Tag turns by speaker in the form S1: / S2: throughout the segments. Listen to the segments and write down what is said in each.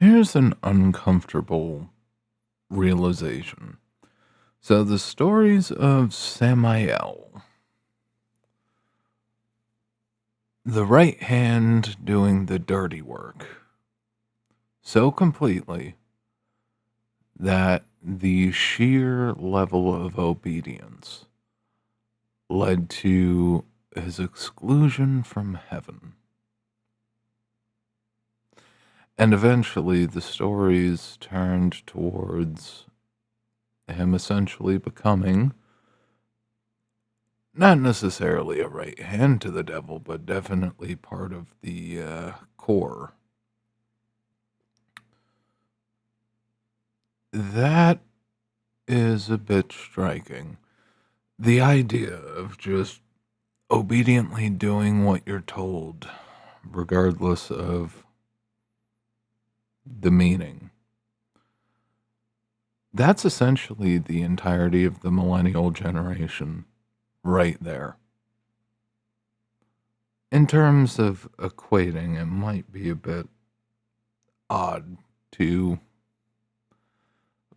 S1: Here's an uncomfortable realization. So, the stories of Samael, the right hand doing the dirty work, so completely that the sheer level of obedience led to his exclusion from heaven. And eventually, the stories turned towards him essentially becoming not necessarily a right hand to the devil, but definitely part of the core. That is a bit striking. The idea of just obediently doing what you're told, regardless of the meaning. That's essentially the entirety of the millennial generation right there. In terms of equating, it might be a bit odd to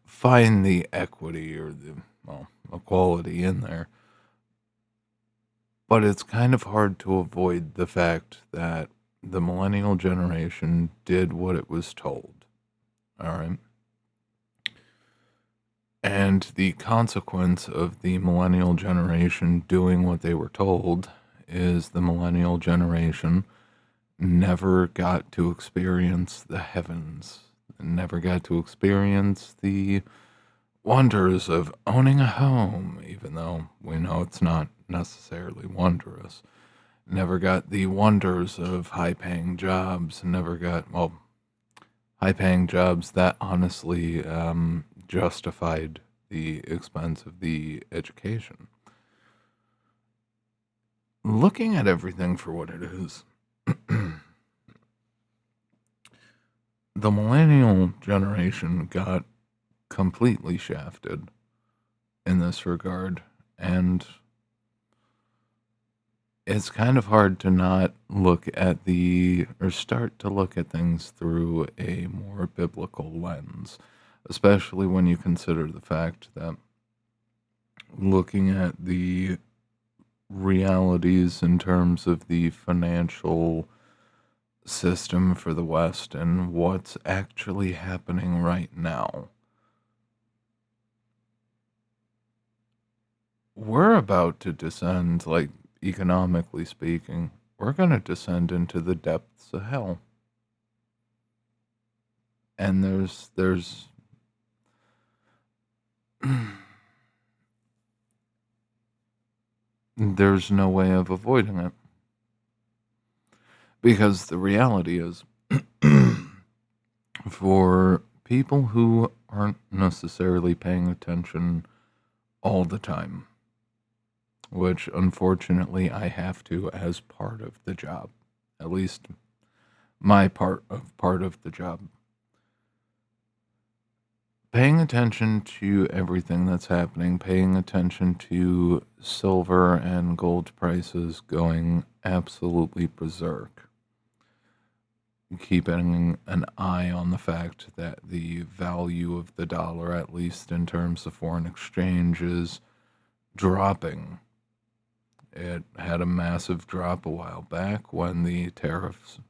S1: find the equity or the, well, equality in there, but it's kind of hard to avoid the fact that the millennial generation did what it was told. All right. And the consequence of the millennial generation doing what they were told is the millennial generation never got to experience the heavens, never got to experience the wonders of owning a home, even though we know it's not necessarily wondrous. Never got the wonders of high paying jobs, never got, well, high paying jobs that honestly justified the expense of the education. Looking at everything for what it is, the millennial generation got completely shafted in this regard, and it's kind of hard to not look at the or start to look at things through a more biblical lens, especially when you consider the fact that looking at the realities in terms of the financial system for the West and what's actually happening right now. We're about to descend, like economically speaking, we're going to descend into the depths of hell. And there's no way of avoiding it because the reality is for people who aren't necessarily paying attention all the time, which unfortunately I have to as part of the job, at least my part of the job. Paying attention to everything that's happening, paying attention to silver and gold prices going absolutely berserk, keeping an eye on the fact that the value of the dollar, at least in terms of foreign exchange, is dropping. It had a massive drop a while back when the tariff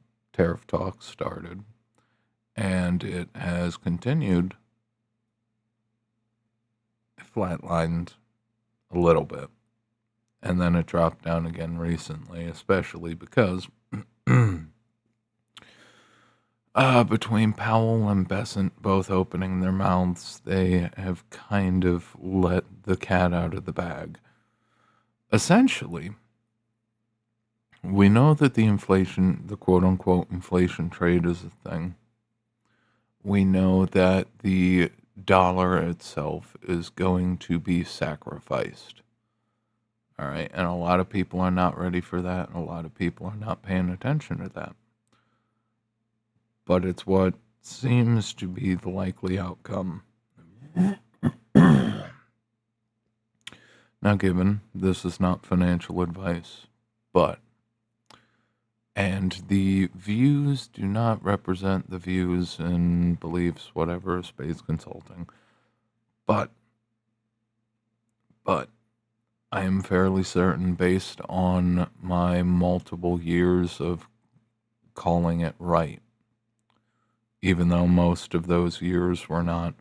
S1: talks started, and it has continued flatlined a little bit, and then it dropped down again recently, especially because between Powell and Besant both opening their mouths, they have kind of let the cat out of the bag. Essentially, we know that the quote unquote inflation trade is a thing. We know that the dollar itself is going to be sacrificed. All right. And a lot of people are not ready for that. And a lot of people are not paying attention to that. But it's what seems to be the likely outcome. Now, given this is not financial advice, but And the views do not represent the views and beliefs, whatever, of space consulting. But, but, I am fairly certain, based on my multiple years of calling it right, even though most of those years were not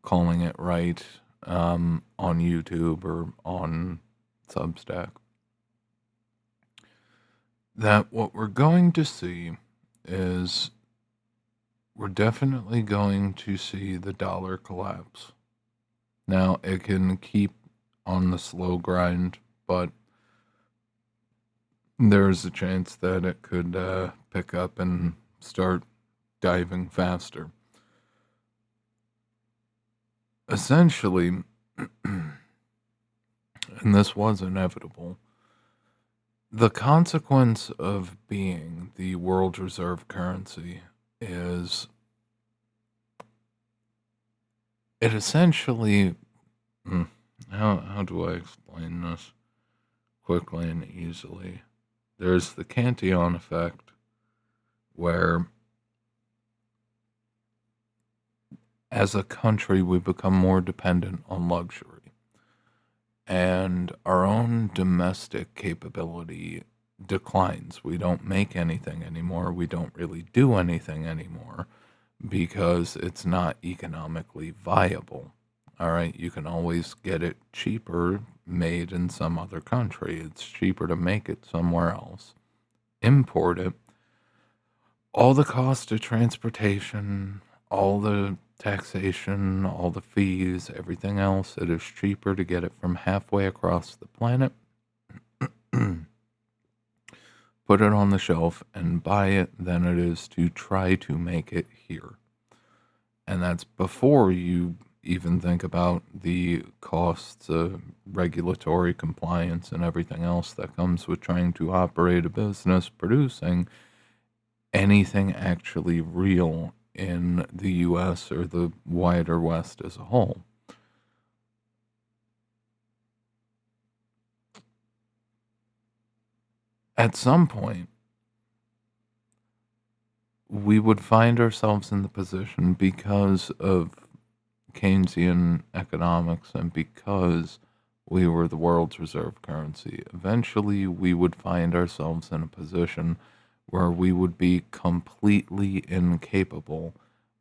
S1: calling it right on YouTube or on Substack, that what we're going to see is we're definitely going to see the dollar collapse. Now, it can keep on the slow grind, but there's a chance that it could pick up and start diving faster. Essentially, and this was inevitable, the consequence of being the world reserve currency is it essentially. hmm, how do I explain this quickly and easily? There's the Cantillon effect, where as a country we become more dependent on luxury, and our own domestic capability declines. We don't make anything anymore. We don't really do anything anymore because it's not economically viable. All right, you can always get it cheaper made in some other country. It's cheaper to make it somewhere else. Import it. All the cost of transportation, all the taxation, all the fees, everything else, it is cheaper to get it from halfway across the planet, put it on the shelf, and buy it than it is to try to make it here. And that's before you even think about the costs of regulatory compliance and everything else that comes with trying to operate a business producing anything actually real in the US or the wider West as a whole. At some point, we would find ourselves in the position, because of Keynesian economics and because we were the world's reserve currency, eventually we would find ourselves in a position where we would be completely incapable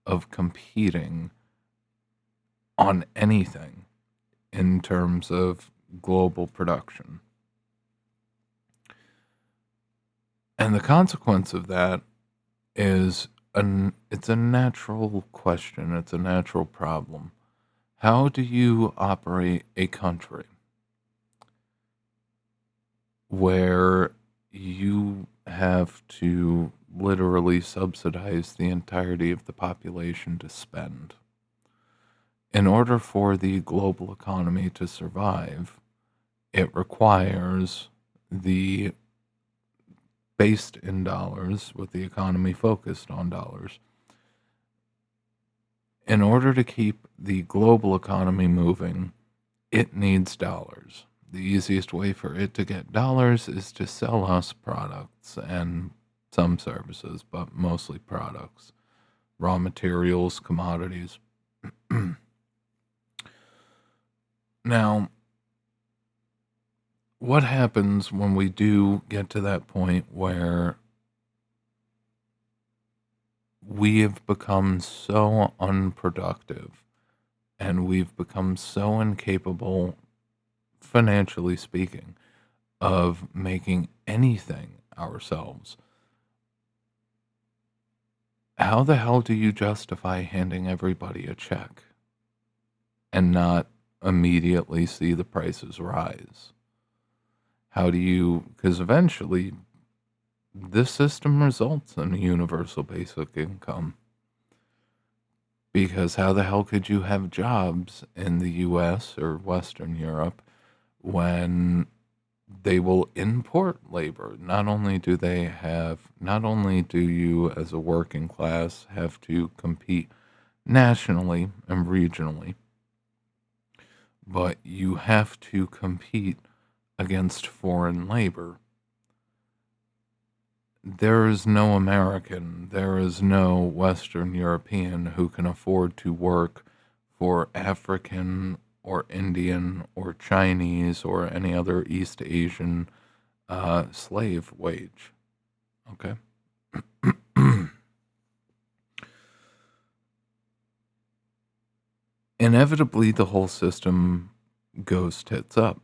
S1: of competing on anything in terms of global production. And the consequence of that is it's a natural question, it's a natural problem. How do you operate a country where you have to literally subsidize the entirety of the population to spend? In order for the global economy to survive, it requires the based in dollars, with the economy focused on dollars. In order to keep the global economy moving, it needs dollars. The easiest way for it to get dollars is to sell us products and some services, but mostly products, raw materials, commodities. Now, what happens when we do get to that point where we have become so unproductive and we've become so incapable, financially speaking, of making anything ourselves? How the hell do you justify handing everybody a check and not immediately see the prices rise? How do you, because eventually this system results in a universal basic income. Because how the hell could you have jobs in the US or Western Europe when they will import labor? Not only do you as a working class have to compete nationally and regionally, but you have to compete against foreign labor. There is no American, there is no Western European who can afford to work for African or Indian or Chinese or any other East Asian slave wage. Okay. Inevitably, the whole system goes tits up.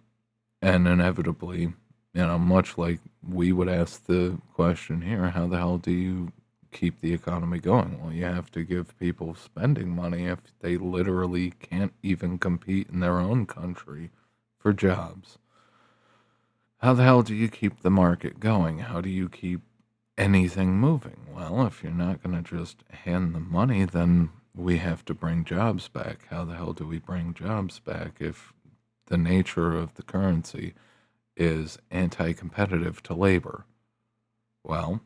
S1: And inevitably, much like we would ask the question here, how the hell do you keep the economy going? Well, you have to give people spending money if they literally can't even compete in their own country for jobs. How the hell do you keep the market going? How do you keep anything moving? Well, if you're not going to just hand the money, then we have to bring jobs back. How the hell do we bring jobs back if the nature of the currency is anti competitive to labor? Well,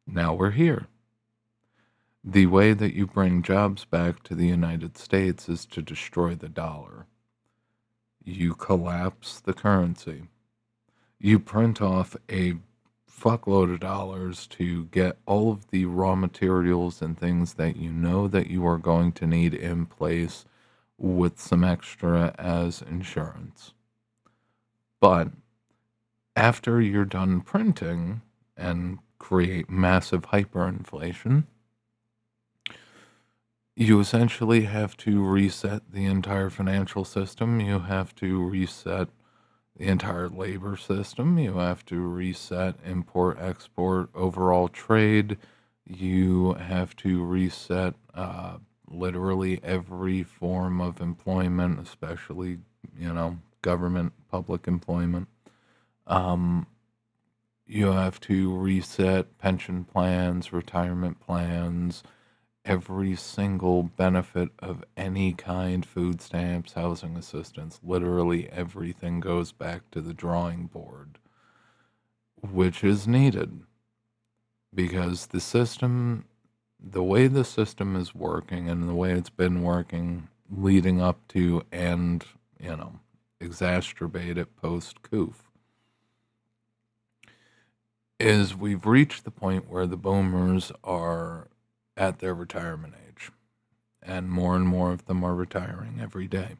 S1: now we're here. The way that you bring jobs back to the United States is to destroy the dollar. You collapse the currency. You print off a fuckload of dollars to get all of the raw materials and things that you know that you are going to need in place with some extra as insurance. But after you're done printing and create massive hyperinflation, you essentially have to reset the entire financial system. You have to reset the entire labor system. You have to reset import, export, overall trade. You have to reset literally every form of employment, especially, government, public employment. Um, you have to reset pension plans, retirement plans, every single benefit of any kind, food stamps, housing assistance, literally everything goes back to the drawing board, which is needed because the way the system is working and the way it's been working leading up to and, exacerbate it post coof is we've reached the point where the boomers are at their retirement age, and more of them are retiring every day.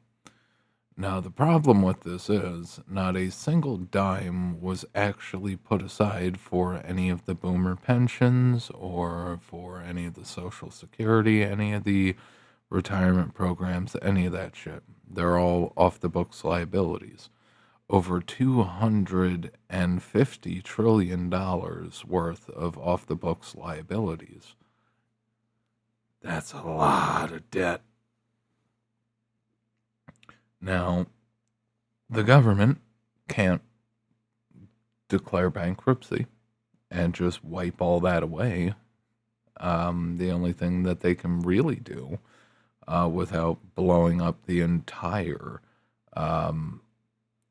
S1: Now, the problem with this is not a single dime was actually put aside for any of the boomer pensions or for any of the Social Security, any of the retirement programs, any of that shit. They're all off the books liabilities. Over $250 trillion worth of off the books liabilities. That's a lot of debt. Now, the government can't declare bankruptcy and just wipe all that away. The only thing that they can really do without blowing up the entire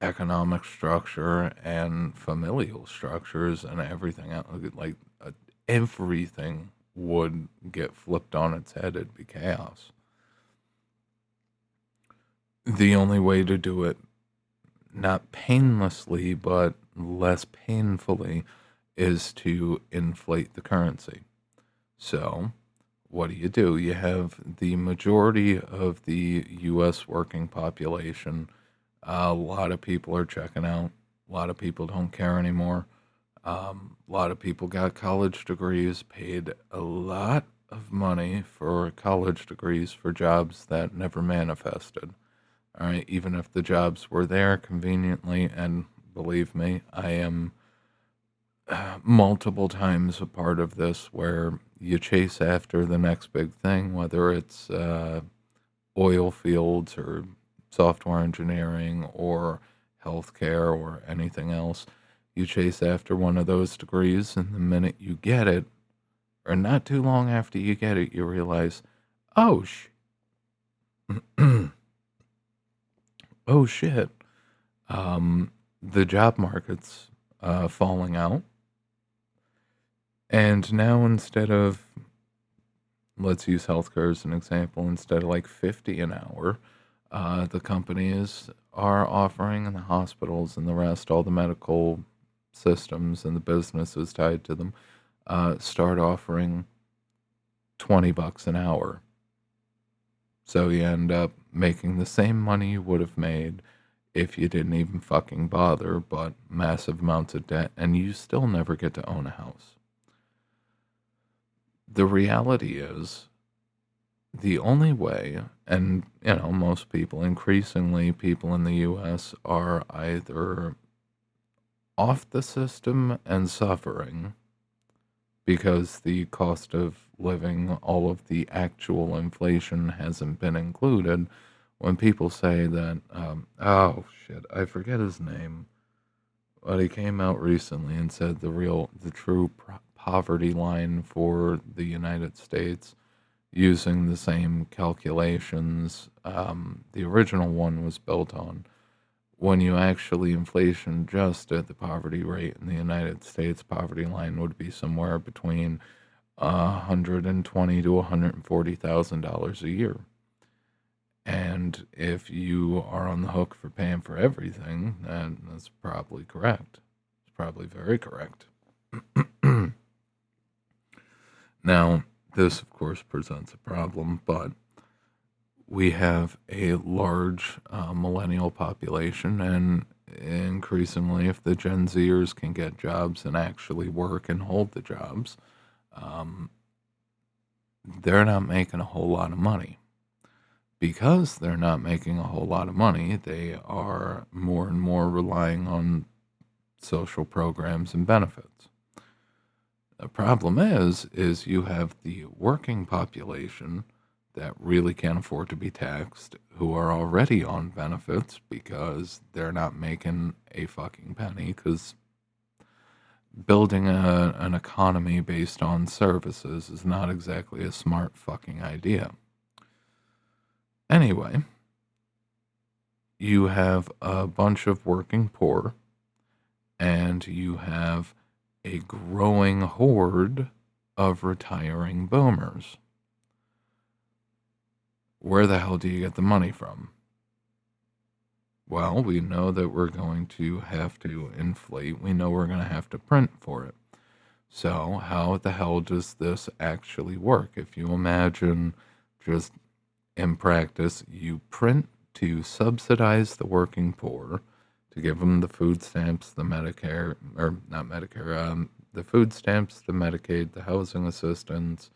S1: economic structure and familial structures and everything else, like everything would get flipped on its head. It'd be chaos. The only way to do it, not painlessly, but less painfully, is to inflate the currency. So, what do? You have the majority of the U.S. working population. A lot of people are checking out. A lot of people don't care anymore. A lot of people got college degrees, paid a lot of money for college degrees for jobs that never manifested. All right, even if the jobs were there conveniently, and believe me, I am multiple times a part of this where you chase after the next big thing, whether it's oil fields or software engineering or healthcare or anything else. You chase after one of those degrees, and the minute you get it, or not too long after you get it, you realize, oh, oh shit, the job market's falling out. And now instead of, let's use healthcare as an example, instead of like 50 an hour, the companies are offering, and the hospitals and the rest, all the medical systems and the businesses tied to them start offering $20 an hour. So you end up making the same money you would have made if you didn't even fucking bother, but massive amounts of debt, and you still never get to own a house. The reality is, the only way, and most people, increasingly people in the US, are either off the system and suffering because the cost of living, all of the actual inflation hasn't been included. When people say that, oh shit, I forget his name, but he came out recently and said the true poverty line for the United States using the same calculations the original one was built on. When you actually inflation adjust at the poverty rate in the United States, poverty line would be somewhere between $120 to $140,000 a year. And if you are on the hook for paying for everything, then that's probably correct. It's probably very correct. Now, this, of course, presents a problem, but we have a large millennial population, and increasingly, if the Gen Zers can get jobs and actually work and hold the jobs, um, they're not making a whole lot of money. Because they're not making a whole lot of money, they are more and more relying on social programs and benefits. The problem is you have the working population that really can't afford to be taxed, who are already on benefits because they're not making a fucking penny, because building an economy based on services is not exactly a smart fucking idea. Anyway, you have a bunch of working poor, and you have a growing horde of retiring boomers. Where the hell do you get the money from? Well, we know that we're going to have to inflate. We know we're going to have to print for it. So, how the hell does this actually work? If you imagine, just in practice, you print to subsidize the working poor, to give them the food stamps, the Medicare, or not Medicare, the food stamps, the Medicaid, the housing assistance,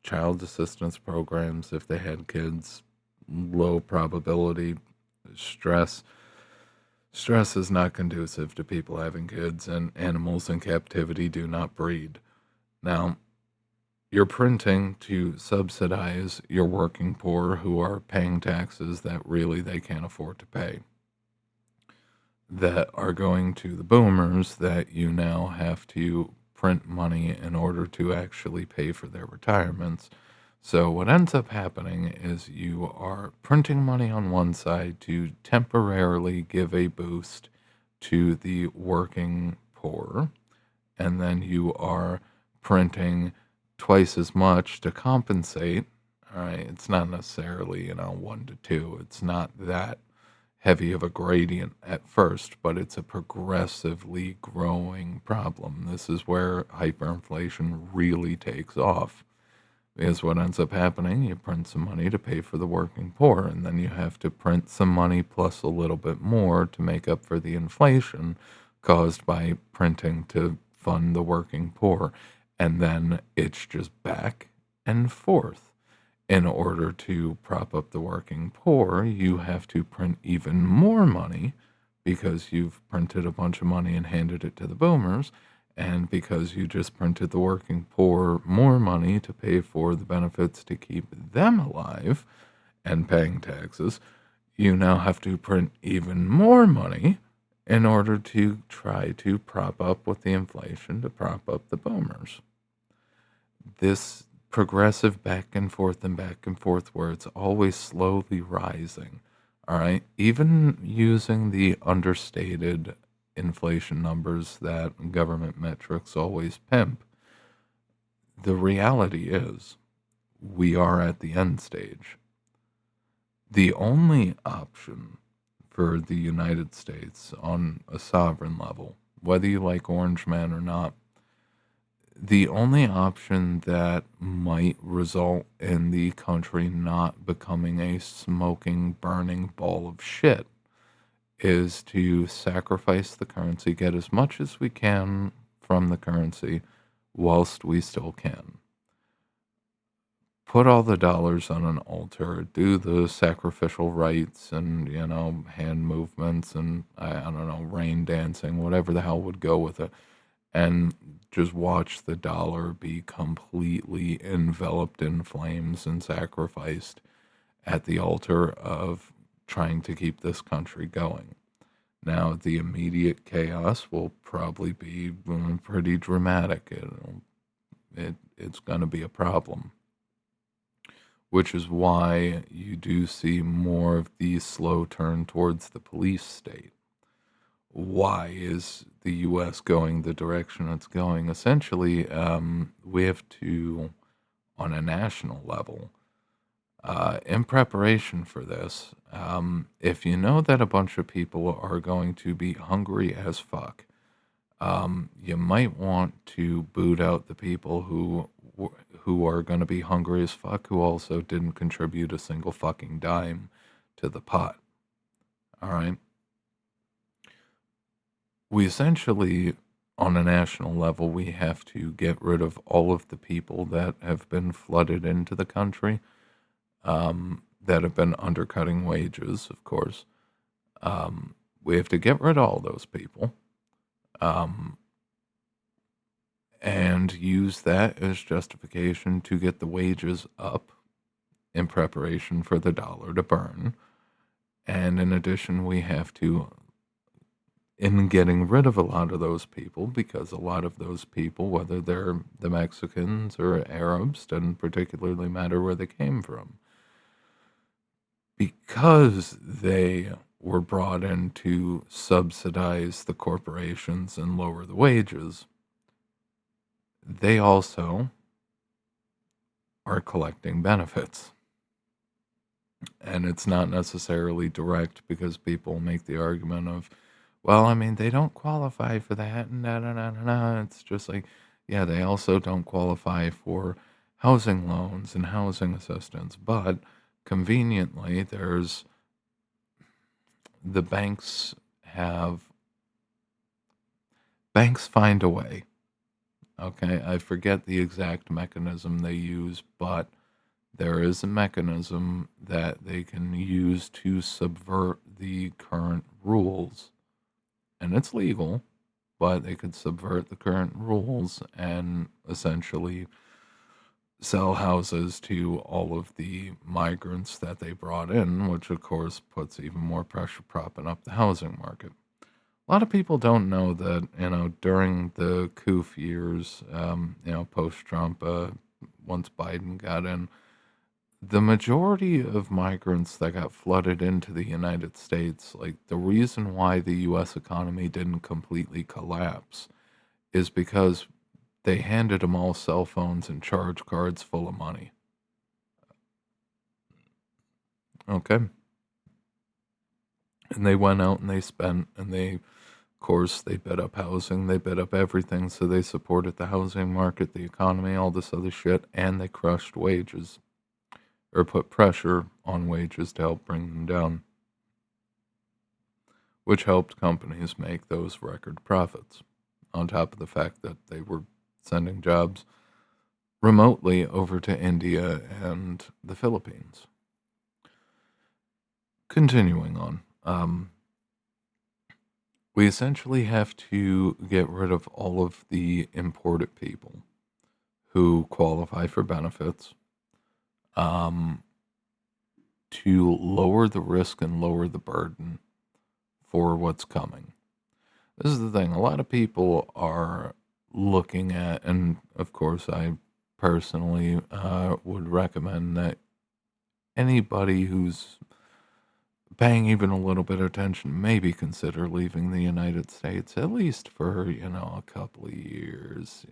S1: child assistance programs if they had kids, low probability, stress. Stress is not conducive to people having kids, and animals in captivity do not breed. Now, you're printing to subsidize your working poor who are paying taxes that really they can't afford to pay, that are going to the boomers that you now have to print money in order to actually pay for their retirements. So what ends up happening is you are printing money on one side to temporarily give a boost to the working poor, and then you are printing twice as much to compensate. All right, it's not necessarily, 1 to 2. It's not that heavy of a gradient at first, but it's a progressively growing problem. This is where hyperinflation really takes off. Because what ends up happening, you print some money to pay for the working poor, and then you have to print some money plus a little bit more to make up for the inflation caused by printing to fund the working poor. And then it's just back and forth. In order to prop up the working poor, you have to print even more money because you've printed a bunch of money and handed it to the boomers, and because you just printed the working poor more money to pay for the benefits to keep them alive and paying taxes, you now have to print even more money in order to try to prop up with the inflation to prop up the boomers. This progressive back and forth where it's always slowly rising. All right. Even using the understated inflation numbers that government metrics always pimp, the reality is we are at the end stage. The only option for the United States on a sovereign level whether you like Orange Man or not. The only option that might result in the country not becoming a smoking, burning ball of shit is to sacrifice the currency, get as much as we can from the currency whilst we still can. Put all the dollars on an altar, do the sacrificial rites and, hand movements and I don't know, rain dancing, whatever the hell would go with it. And just watch the dollar be completely enveloped in flames and sacrificed at the altar of trying to keep this country going. Now, the immediate chaos will probably be pretty dramatic. It's going to be a problem, which is why you do see more of the slow turn towards the police state. Why is the U.S. going the direction it's going? Essentially, we have to, on a national level, in preparation for this, if you know that a bunch of people are going to be hungry as fuck, you might want to boot out the people who are going to be hungry as fuck, who also didn't contribute a single fucking dime to the pot. All right. We essentially, on a national level, we have to get rid of all of the people that have been flooded into the country, that have been undercutting wages, of course. We have to get rid of all those people, um, and use that as justification to get the wages up in preparation for the dollar to burn. And in addition, we have to, in getting rid of a lot of those people, because a lot of those people, whether they're the Mexicans or Arabs, doesn't particularly matter where they came from, because they were brought in to subsidize the corporations and lower the wages, they also are collecting benefits. And it's not necessarily direct, because people make the argument of, well, I mean, they don't qualify for that, and da da da da da. It's just like, yeah, they also don't qualify for housing loans and housing assistance. But conveniently, the have banks find a way. Okay, I forget the exact mechanism they use, but there is a mechanism that they can use to subvert the current rules. And it's legal, but they could subvert the current rules and essentially sell houses to all of the migrants that they brought in, which of course puts even more pressure propping up the housing market. A lot of people don't know that, during the coup years, post Trump, once Biden got in, the majority of migrants that got flooded into the United States, like the reason why the US economy didn't completely collapse is because they handed them all cell phones and charge cards full of money. Okay. And they went out and they spent, and of course, they bid up housing, they bid up everything. So they supported the housing market, the economy, all this other shit, and they crushed wages, or put pressure on wages to help bring them down, which helped companies make those record profits, on top of the fact that they were sending jobs remotely over to India and the Philippines. Continuing on, we essentially have to get rid of all of the imported people who qualify for benefits, um, to lower the risk and lower the burden for what's coming. This is the thing. A lot of people are looking at, and of course, I personally would recommend that anybody who's paying even a little bit of attention maybe consider leaving the United States, at least for, a couple of years.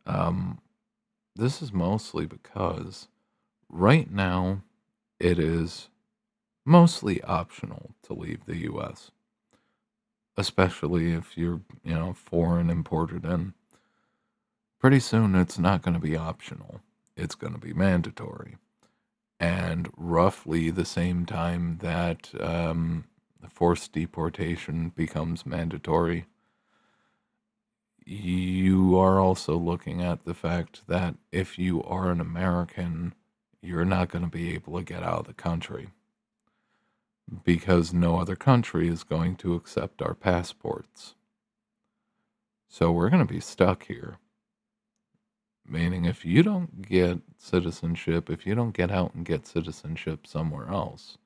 S1: Um, this is mostly because right now it is mostly optional to leave the US. especially if you're, foreign imported in. Pretty soon it's not going to be optional. It's going to be mandatory. And roughly the same time that forced deportation becomes mandatory, you are also looking at the fact that if you are an American, you're not going to be able to get out of the country because no other country is going to accept our passports. So we're going to be stuck here. Meaning, if you don't get citizenship, if you don't get out and get citizenship somewhere else,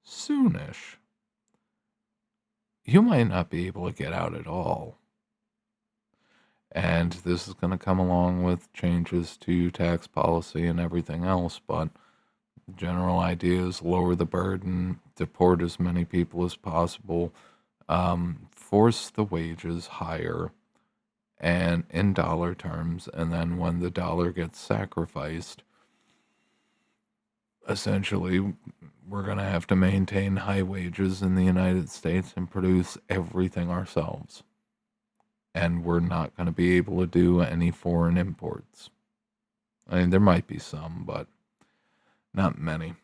S1: soonish, you might not be able to get out at all. And this is going to come along with changes to tax policy and everything else, but the general idea is lower the burden, deport as many people as possible, force the wages higher and in dollar terms, and then when the dollar gets sacrificed, essentially we're going to have to maintain high wages in the United States and produce everything ourselves. And we're not going to be able to do any foreign imports. I mean, there might be some, but not many.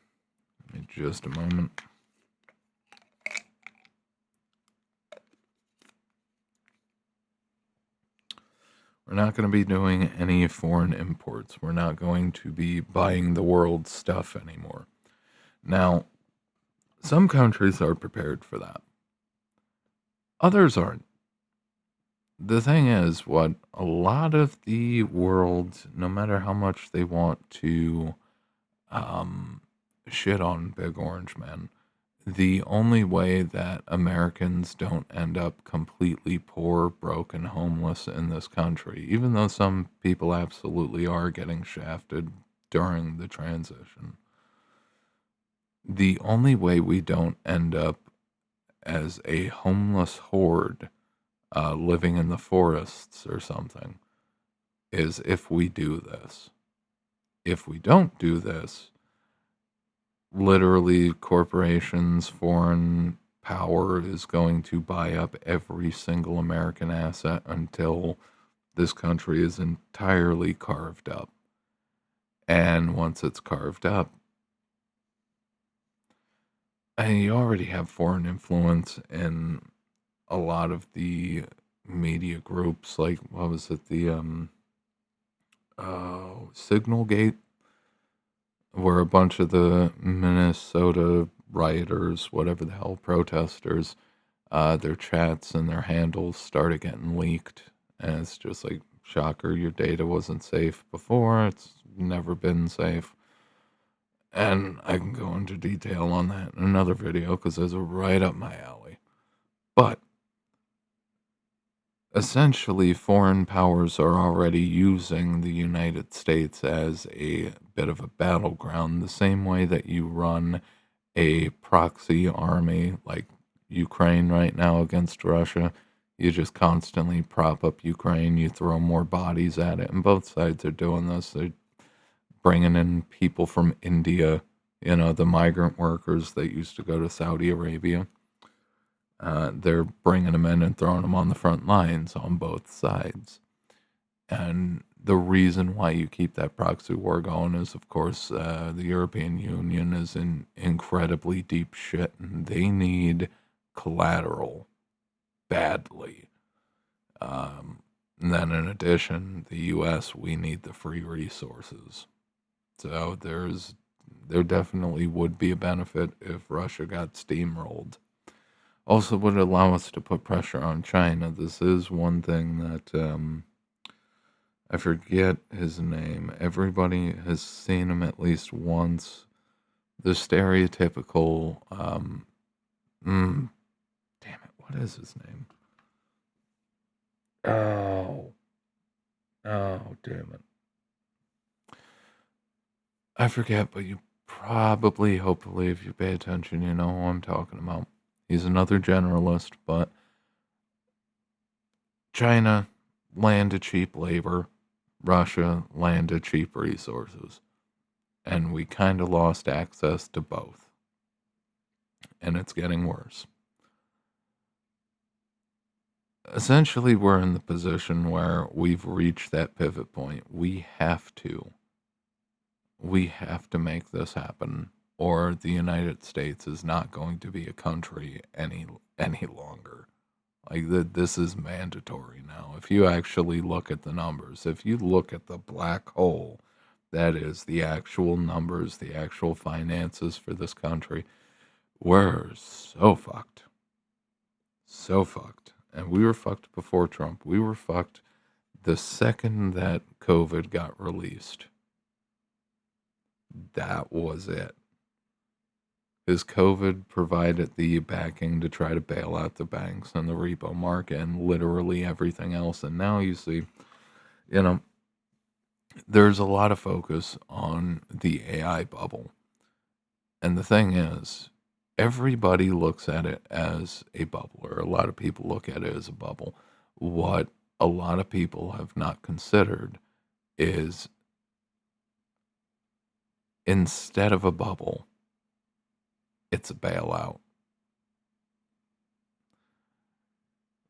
S1: Give me just a moment. We're not going to be doing any foreign imports. We're not going to be buying the world's stuff anymore. Now, some countries are prepared for that. Others aren't. The thing is, what a lot of the world, no matter how much they want to um, shit on Big Orange Man, the only way that Americans don't end up completely poor, broke, and homeless in this country, even though some people absolutely are getting shafted during the transition, the only way we don't end up as a homeless horde living in the forests or something is if we do this. If we don't do this, literally corporations, foreign power is going to buy up every single American asset until this country is entirely carved up. And once it's carved up, and you already have foreign influence in a lot of the media groups, like what was it, the Signal Gate, where a bunch of the Minnesota rioters, whatever the hell, protesters, their chats and their handles started getting leaked. And it's just like, shocker, your data wasn't safe before. It's never been safe. And I can go into detail on that in another video because those are right up my alley. But essentially, foreign powers are already using the United States as a bit of a battleground, the same way that you run a proxy army like Ukraine right now against Russia. You just constantly prop up Ukraine, you throw more bodies at it, and both sides are doing this. They're bringing in people from India, the migrant workers that used to go to Saudi Arabia. They're bringing them in and throwing them on the front lines on both sides. And the reason why you keep that proxy war going is, of course, the European Union is in incredibly deep shit, and they need collateral badly. And then, in addition, the U.S., we need the free resources. So there definitely would be a benefit if Russia got steamrolled. Also, would allow us to put pressure on China. This is one thing that I forget his name. Everybody has seen him at least once. The stereotypical, damn it, what is his name? Oh, damn it. I forget, but you probably, hopefully, if you pay attention, you know who I'm talking about. He's another generalist, but China, land of cheap labor. Russia, land of cheap resources. And we kind of lost access to both. And it's getting worse. Essentially, we're in the position where we've reached that pivot point. We have to make this happen, or the United States is not going to be a country any longer. Like this is mandatory now. If you actually look at the numbers, if you look at the black hole, that is the actual numbers, the actual finances for this country, we're so fucked. So fucked. And we were fucked before Trump. We were fucked the second that COVID got released. That was it. Because COVID provided the backing to try to bail out the banks and the repo market and literally everything else. And now you see, you know, there's a lot of focus on the AI bubble. And the thing is, everybody looks at it as a bubble, or a lot of people look at it as a bubble. What a lot of people have not considered is instead of a bubble, it's a bailout.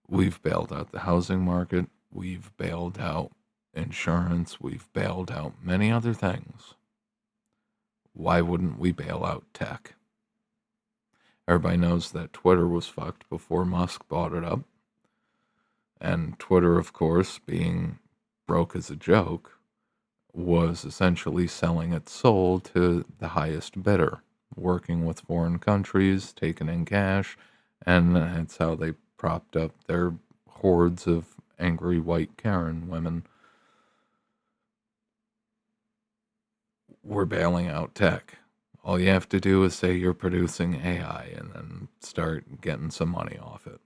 S1: We've bailed out the housing market, we've bailed out insurance, we've bailed out many other things. Why wouldn't we bail out tech? Everybody knows that Twitter was fucked before Musk bought it up. And Twitter, of course, being broke as a joke, was essentially selling its soul to the highest bidder, working with foreign countries, taking in cash, and that's how they propped up their hordes of angry white Karen women. We're bailing out tech. All you have to do is say you're producing AI and then start getting some money off it.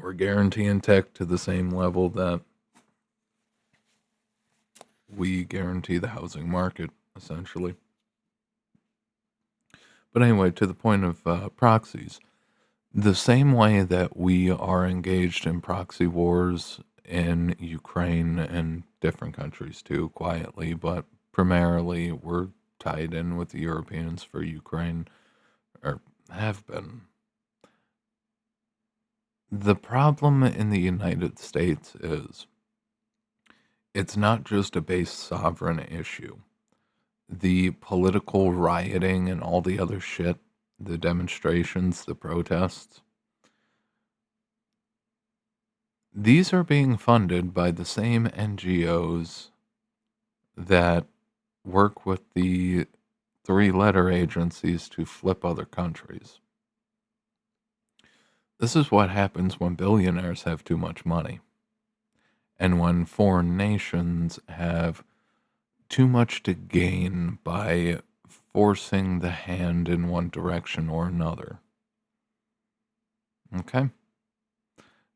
S1: We're guaranteeing tech to the same level that we guarantee the housing market, essentially. But anyway, to the point of proxies, the same way that we are engaged in proxy wars in Ukraine and different countries too, quietly, but primarily we're tied in with the Europeans for Ukraine, or have been. The problem in the United States is it's not just a base sovereign issue. The political rioting and all the other shit, the demonstrations, the protests, these are being funded by the same NGOs that work with the three-letter agencies to flip other countries. This is what happens when billionaires have too much money and when foreign nations have too much to gain by forcing the hand in one direction or another. Okay?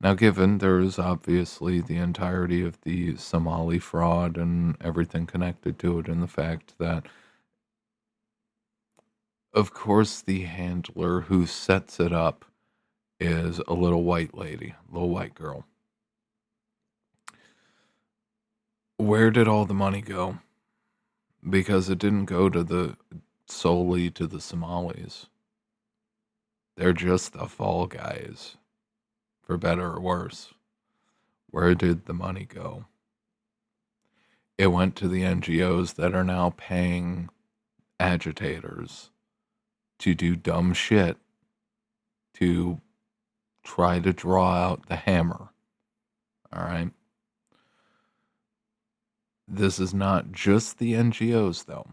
S1: Now, given there is obviously the entirety of the Somali fraud and everything connected to it, and the fact that, of course, the handler who sets it up is a little white lady, a little white girl. Where did all the money go? Because it didn't go to the solely to the Somalis. They're just the fall guys, for better or worse. Where did the money go? It went to the NGOs that are now paying agitators to do dumb shit to try to draw out the hammer. All right? This is not just the NGOs, though.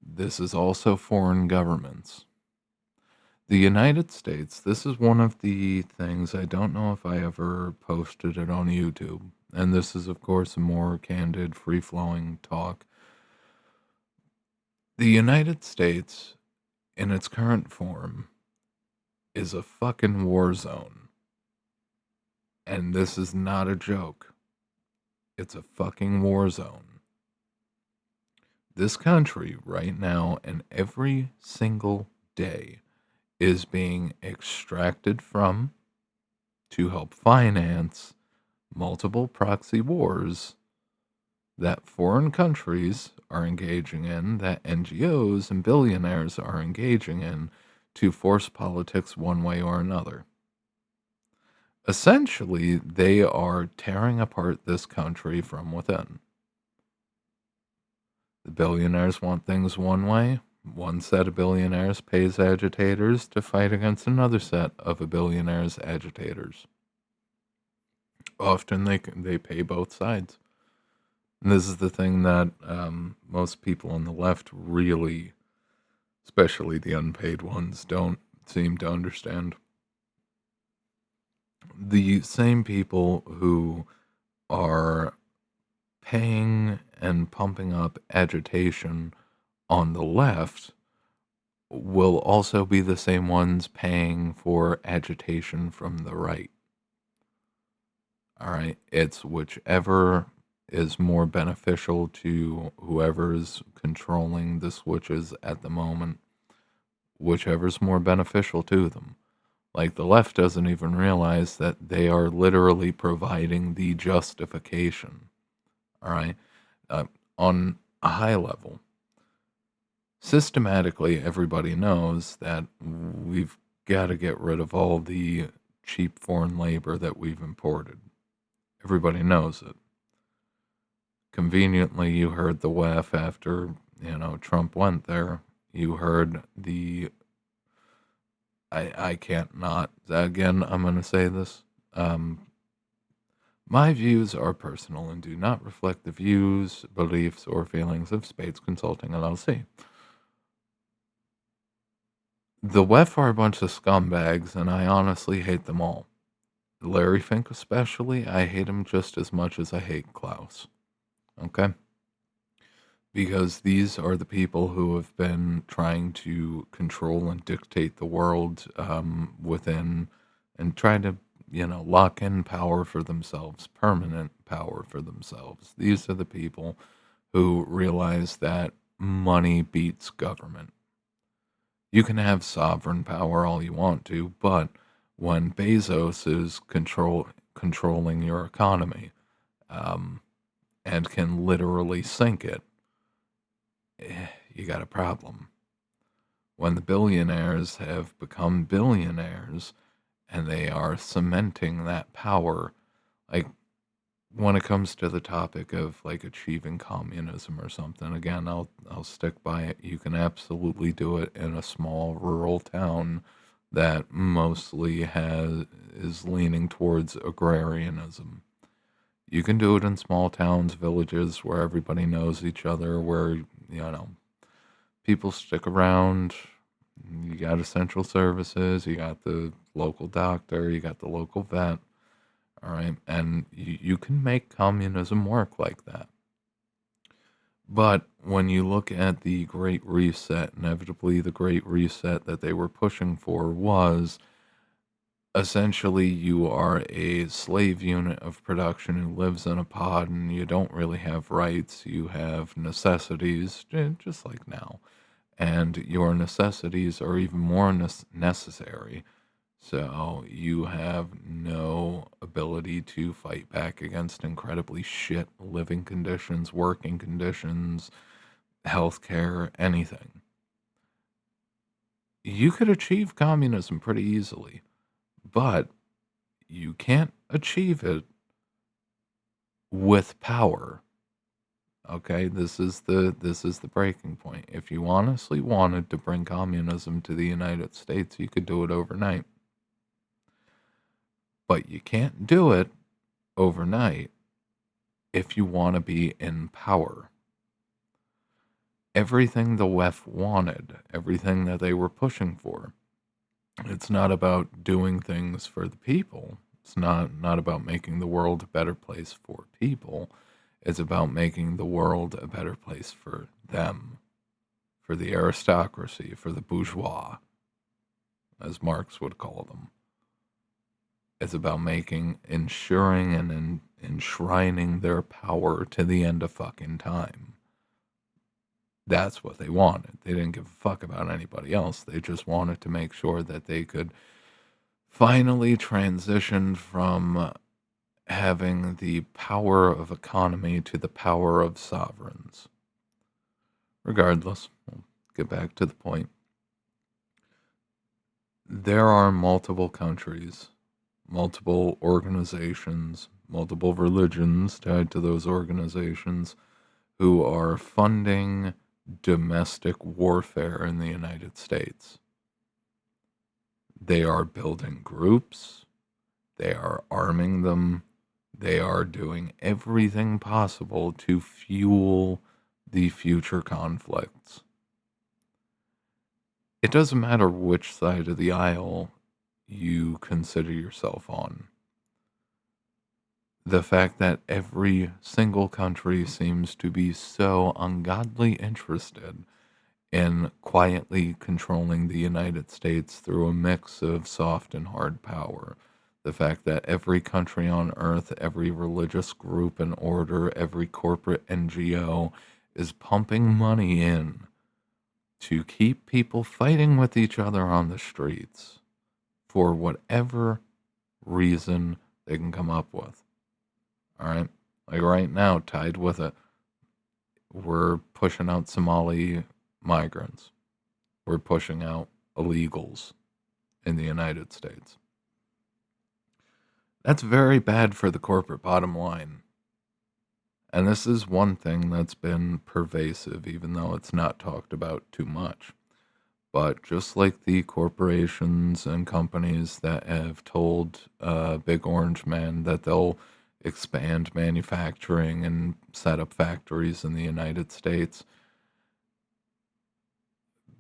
S1: This is also foreign governments. The United States, this is one of the things, I don't know if I ever posted it on YouTube, and this is, of course, a more candid, free flowing talk. The United States, in its current form, is a fucking war zone. And this is not a joke. It's a fucking war zone. This country, right now, and every single day, is being extracted from to help finance multiple proxy wars that foreign countries are engaging in, that NGOs and billionaires are engaging in to force politics one way or another. Essentially, they are tearing apart this country from within. The billionaires want things one way. One set of billionaires pays agitators to fight against another set of a billionaires' agitators. Often they pay both sides. And this is the thing that most people on the left really, especially the unpaid ones, don't seem to understand. The same people who are paying and pumping up agitation on the left will also be the same ones paying for agitation from the right. All right. It's whichever is more beneficial to whoever's controlling the switches at the moment, whichever's more beneficial to them. Like the left doesn't even realize that they are literally providing the justification. All right. Uh, on a high level, systematically, everybody knows that we've got to get rid of all the cheap foreign labor that we've imported. Everybody knows it. Conveniently, you heard the WEF after, Trump went there. You heard the I can't not again, I'm gonna say this. My views are personal and do not reflect the views, beliefs, or feelings of Spades Consulting LLC. The WEF are a bunch of scumbags, and I honestly hate them all. Larry Fink especially, I hate him just as much as I hate Klaus. Okay? Because these are the people who have been trying to control and dictate the world within and trying to, lock in power for themselves, permanent power for themselves. These are the people who realize that money beats government. You can have sovereign power all you want to, but when Bezos is controlling your economy um, and can literally sink it, you got a problem. When the billionaires have become billionaires and they are cementing that power, like when it comes to the topic of like achieving communism or something, again, I'll stick by it. You can absolutely do it in a small rural town that mostly is leaning towards agrarianism. You can do it in small towns, villages where everybody knows each other, where, people stick around. You got essential services, you got the local doctor, you got the local vet. All right. And you can make communism work like that. But when you look at the Great Reset, inevitably the Great Reset that they were pushing for was essentially you are a slave unit of production who lives in a pod and you don't really have rights. You have necessities, just like now. And your necessities are even more necessary. So you have no ability to fight back against incredibly shit living conditions, working conditions, healthcare, anything. You could achieve communism pretty easily, but you can't achieve it with power. Okay, this is the breaking point. If you honestly wanted to bring communism to the United States, you could do it overnight. But you can't do it overnight if you want to be in power. Everything the WEF wanted, everything that they were pushing for, it's not about doing things for the people. It's not about making the world a better place for people. It's about making the world a better place for them, for the aristocracy, for the bourgeois, as Marx would call them. It's about ensuring and enshrining their power to the end of fucking time. That's what they wanted. They didn't give a fuck about anybody else. They just wanted to make sure that they could finally transition from having the power of economy to the power of sovereigns. Regardless, we'll get back to the point. There are multiple countries, multiple organizations, multiple religions tied to those organizations who are funding domestic warfare in the United States. They are building groups, they are arming them, they are doing everything possible to fuel the future conflicts. It doesn't matter which side of the aisle you consider yourself on. The fact that every single country seems to be so ungodly interested in quietly controlling the United States through a mix of soft and hard power. The fact that every country on earth, every religious group and order, every corporate NGO is pumping money in to keep people fighting with each other on the streets for whatever reason they can come up with. All right? Like right now, tied with it, we're pushing out Somali migrants. We're pushing out illegals in the United States. That's very bad for the corporate bottom line. And this is one thing that's been pervasive, even though it's not talked about too much. But just like the corporations and companies that have told Big Orange Man that they'll expand manufacturing and set up factories in the United States,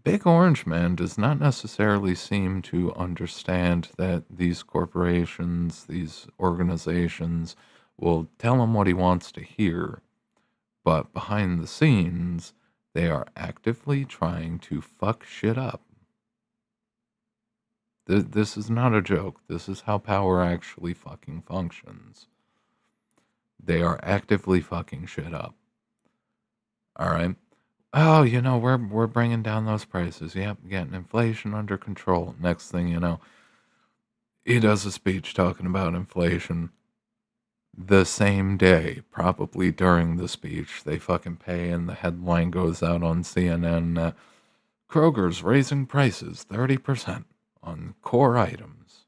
S1: Big Orange Man does not necessarily seem to understand that these corporations, these organizations, will tell him what he wants to hear, but behind the scenes, they are actively trying to fuck shit up. This is not a joke. This is how power actually fucking functions. They are actively fucking shit up. All right? Oh, we're bringing down those prices. Yep, getting inflation under control. Next thing you know, he does a speech talking about inflation. The same day, probably during the speech, they fucking pay, and the headline goes out on CNN. Kroger's raising prices 30% on core items.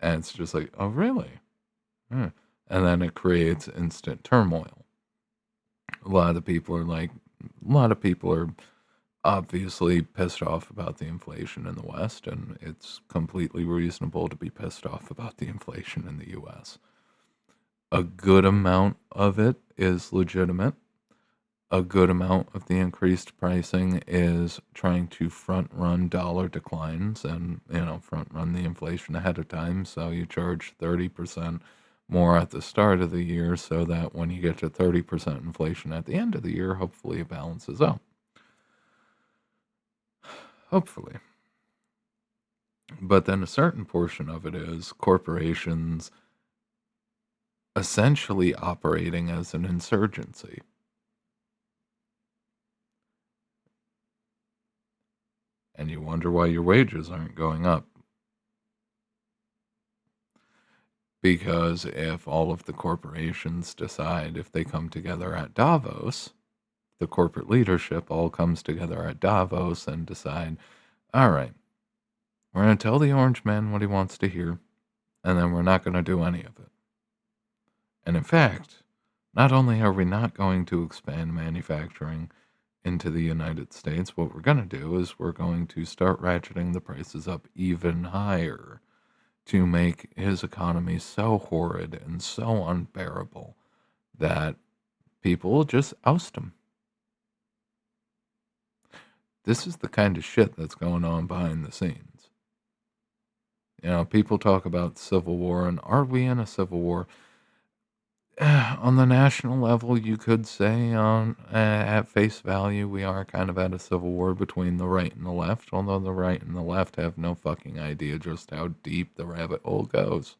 S1: And it's just like, oh, really? Hmm. And then it creates instant turmoil. A lot of people are like, a lot of people are obviously pissed off about the inflation in the West, and it's completely reasonable to be pissed off about the inflation in the US. A good amount of it is legitimate. A good amount of the increased pricing is trying to front run dollar declines and, front run the inflation ahead of time. So you charge 30% more at the start of the year so that when you get to 30% inflation at the end of the year, hopefully it balances out. Hopefully. But then a certain portion of it is corporations essentially operating as an insurgency. And you wonder why your wages aren't going up. Because if all of the corporations decide, if they come together at Davos, the corporate leadership all comes together at Davos and decide, all right, we're going to tell the Orange Man what he wants to hear, and then we're not going to do any of it. And in fact, not only are we not going to expand manufacturing into the United States, what we're going to do is we're going to start ratcheting the prices up even higher to make his economy so horrid and so unbearable that people will just oust him. This is the kind of shit that's going on behind the scenes. People talk about civil war, and are we in a civil war? On the national level, you could say at face value, we are kind of at a civil war between the right and the left, although the right and the left have no fucking idea just how deep the rabbit hole goes.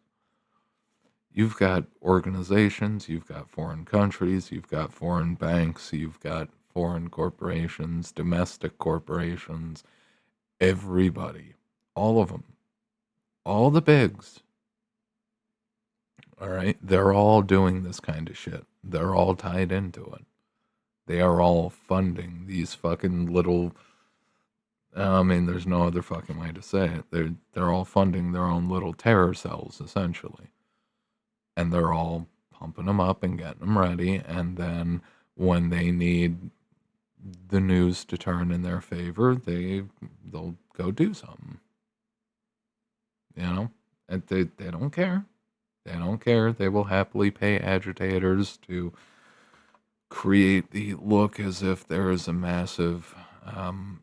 S1: You've got organizations, you've got foreign countries, you've got foreign banks, you've got foreign corporations, domestic corporations, everybody, all of them, all the bigs All right. They're all doing this kind of shit. They're all tied into it. They are all funding these fucking little. I mean, there's no other fucking way to say it. They're all funding their own little terror cells essentially, and they're all pumping them up and getting them ready. And then when they need the news to turn in their favor, they'll go do something. You know, and they don't care. They don't care. They will happily pay agitators to create the look as if there is um,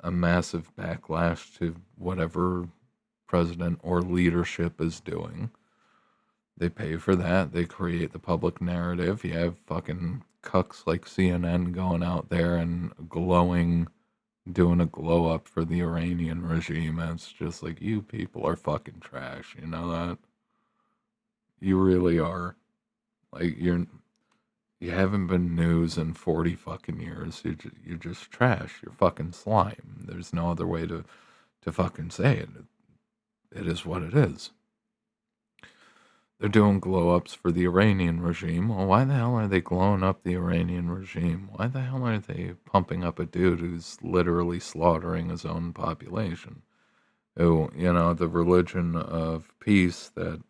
S1: a massive backlash to whatever president or leadership is doing. They pay for that. They create the public narrative. You have fucking cucks like CNN going out there and doing a glow up for the Iranian regime. And it's just like, you people are fucking trash. You know that? You really are. Like, you haven't been news in 40 fucking years. You're just trash. You're fucking slime. There's no other way to fucking say it. It is what it is. They're doing glow ups for the Iranian regime. Well, why the hell are they glowing up the Iranian regime? Why the hell are they pumping up a dude who's literally slaughtering his own population? Who, the religion of peace that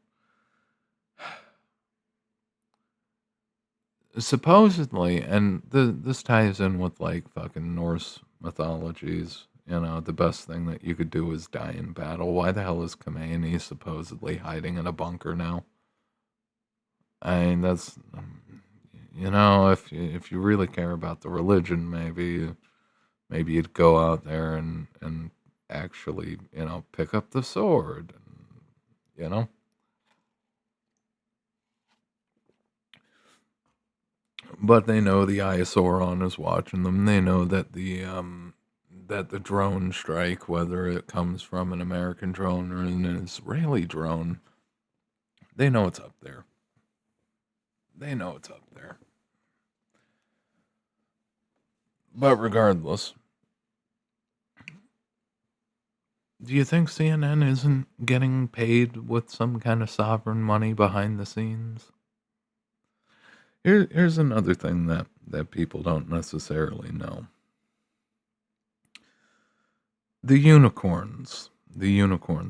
S1: supposedly, and this ties in with like fucking Norse mythologies. The best thing that you could do is die in battle. Why the hell is Khomeini supposedly hiding in a bunker now? I mean, that's if you really care about the religion, maybe you'd go out there and actually pick up the sword, and you know. But they know the Eye of Sauron is watching them. They know that the drone strike, whether it comes from an American drone or an Israeli drone, they know it's up there. They know it's up there. But regardless, do you think CNN isn't getting paid with some kind of sovereign money behind the scenes? Here's another thing that people don't necessarily know. The unicorn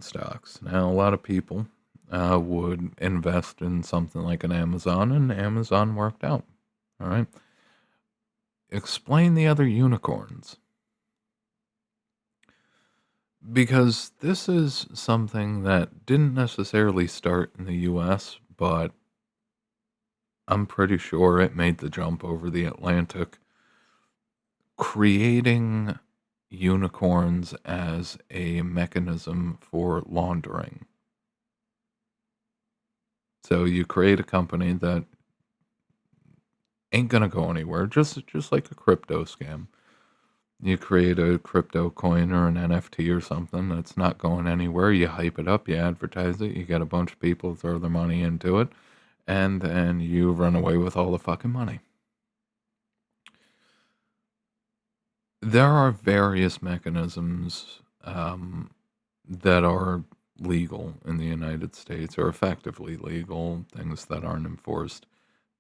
S1: stocks. Now, a lot of people would invest in something like an Amazon, and Amazon worked out. All right. Explain the other unicorns. Because this is something that didn't necessarily start in the US, but I'm pretty sure it made the jump over the Atlantic, creating unicorns as a mechanism for laundering. So you create a company that ain't gonna go anywhere, just like a crypto scam. You create a crypto coin or an NFT or something that's not going anywhere. You hype it up, you advertise it, you get a bunch of people to throw their money into it, and then you run away with all the fucking money. There are various mechanisms that are legal in the United States, or effectively legal, things that aren't enforced,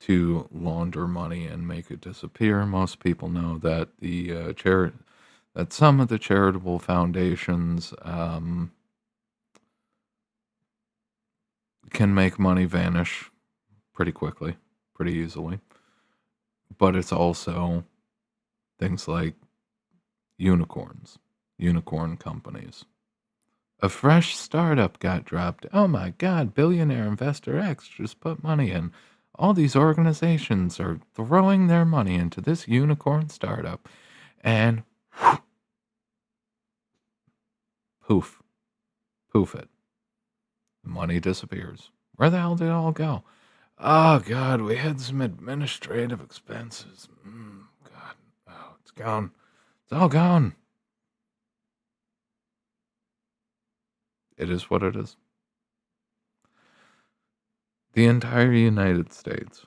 S1: to launder money and make it disappear. Most people know that that some of the charitable foundations can make money vanish pretty quickly, pretty easily. But it's also things like unicorns, unicorn companies. A fresh startup got dropped. Oh my God, billionaire investor X just put money in. All these organizations are throwing their money into this unicorn startup. And poof, poof it. The money disappears. Where the hell did it all go? Oh God, we had some administrative expenses. God, oh, it's gone. It's all gone. It is what it is. The entire United States.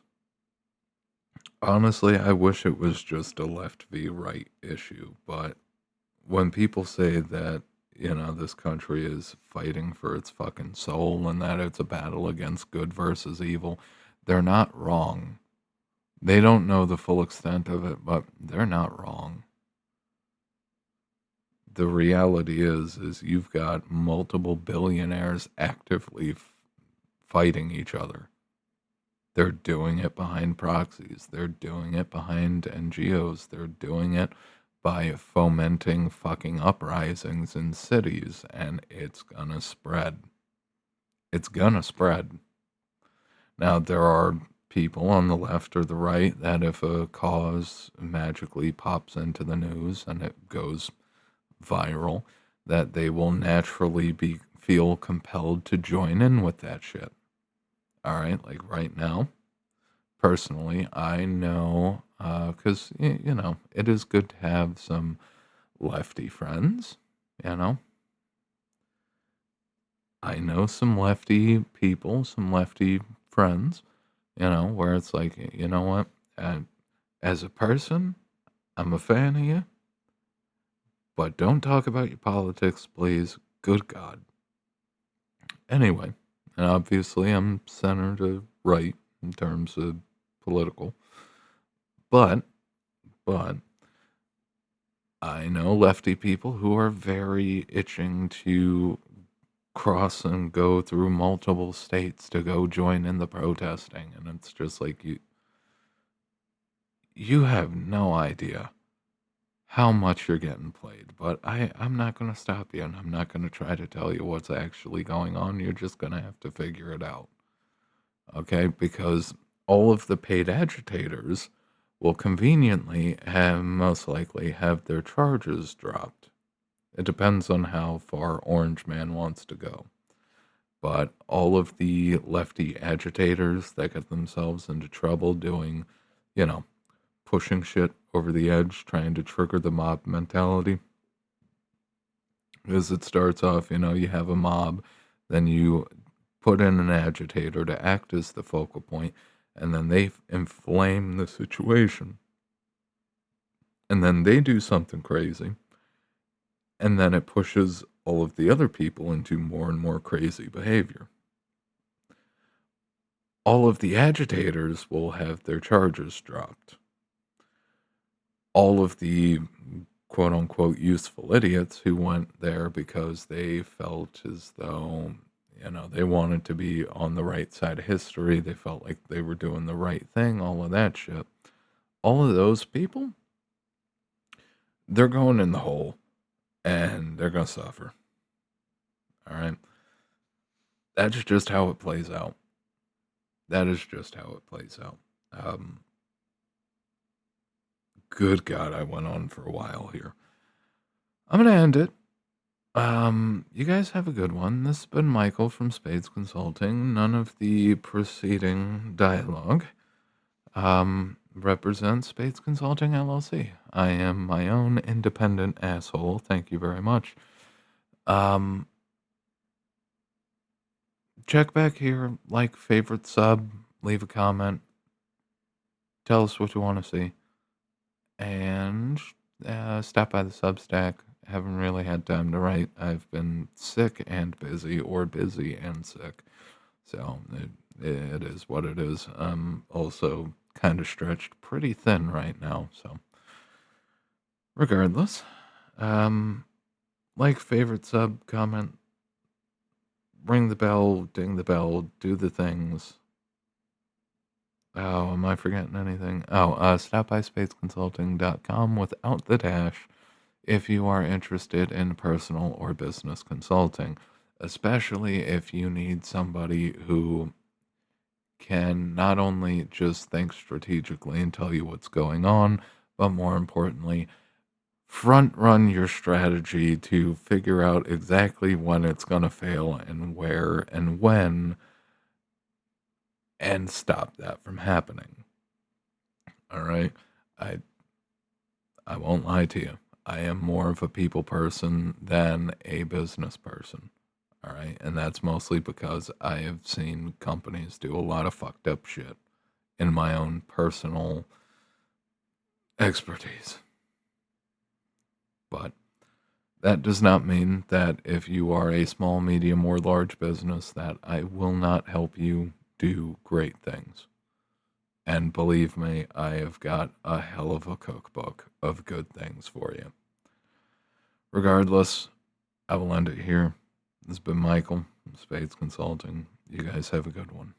S1: Honestly, I wish it was just a left v right issue, but when people say that this country is fighting for its fucking soul and that it's a battle against good versus evil. They're not wrong. They don't know the full extent of it, but they're not wrong. The reality is you've got multiple billionaires actively fighting each other. They're doing it behind proxies. They're doing it behind NGOs. They're doing it by fomenting fucking uprisings in cities, and it's gonna spread. It's gonna spread. Now, there are people on the left or the right that if a cause magically pops into the news and it goes viral, that they will naturally feel compelled to join in with that shit. All right, like right now, personally, I know because it is good to have some lefty friends. You know, I know some lefty people, some lefty friends. Where it's like, you know what, as a person, I'm a fan of you, but don't talk about your politics, please. Good God. Anyway, and obviously I'm center to right in terms of political, but but I know lefty people who are very itching to cross and go through multiple states to go join in the protesting, and it's just like you have no idea how much you're getting played. But I'm not going to stop you, and I'm not going to try to tell you what's actually going on. You're just going to have to figure it out. Okay? Because all of the paid agitators will conveniently have most likely have their charges dropped. It depends on how far Orange Man wants to go. But all of the lefty agitators that get themselves into trouble doing, you know, pushing shit over the edge, trying to trigger the mob mentality. As it starts off, you have a mob, then you put in an agitator to act as the focal point, and then they inflame the situation. And then they do something crazy, and then it pushes all of the other people into more and more crazy behavior. All of the agitators will have their charges dropped. All of the quote unquote useful idiots who went there because they felt as though, they wanted to be on the right side of history. They felt like they were doing the right thing, all of that shit. All of those people, they're going in the hole and they're going to suffer. All right. That's just how it plays out. That is just how it plays out. Good God, I went on for a while here. I'm going to end it. You guys have a good one. This has been Michael from Spades Consulting. None of the preceding dialogue represents Spades Consulting LLC. I am my own independent asshole. Thank you very much. Check back here, like, favorite, sub, leave a comment, tell us what you want to see, and stop by the Substack. Haven't really had time to write. I've been sick and busy, or busy and sick. So it is what it is. I'm also kind of stretched pretty thin right now. So regardless, like, favorite, sub, comment, ring the bell, ding the bell, do the things. Oh, am I forgetting anything? Oh, stop by spaceconsulting.com without the dash if you are interested in personal or business consulting, especially if you need somebody who can not only just think strategically and tell you what's going on, but more importantly, front run your strategy to figure out exactly when it's going to fail and where and when, and stop that from happening. All right. I I won't lie to you. I am more of a people person than a business person. All right. And that's mostly because I have seen companies do a lot of fucked up shit in my own personal expertise. But That does not mean that if you are a small, medium, or large business that I will not help you do great things. And believe me, I have got a hell of a cookbook of good things for you. Regardless, I will end it here. This has been Michael from Spades Consulting. You guys have a good one.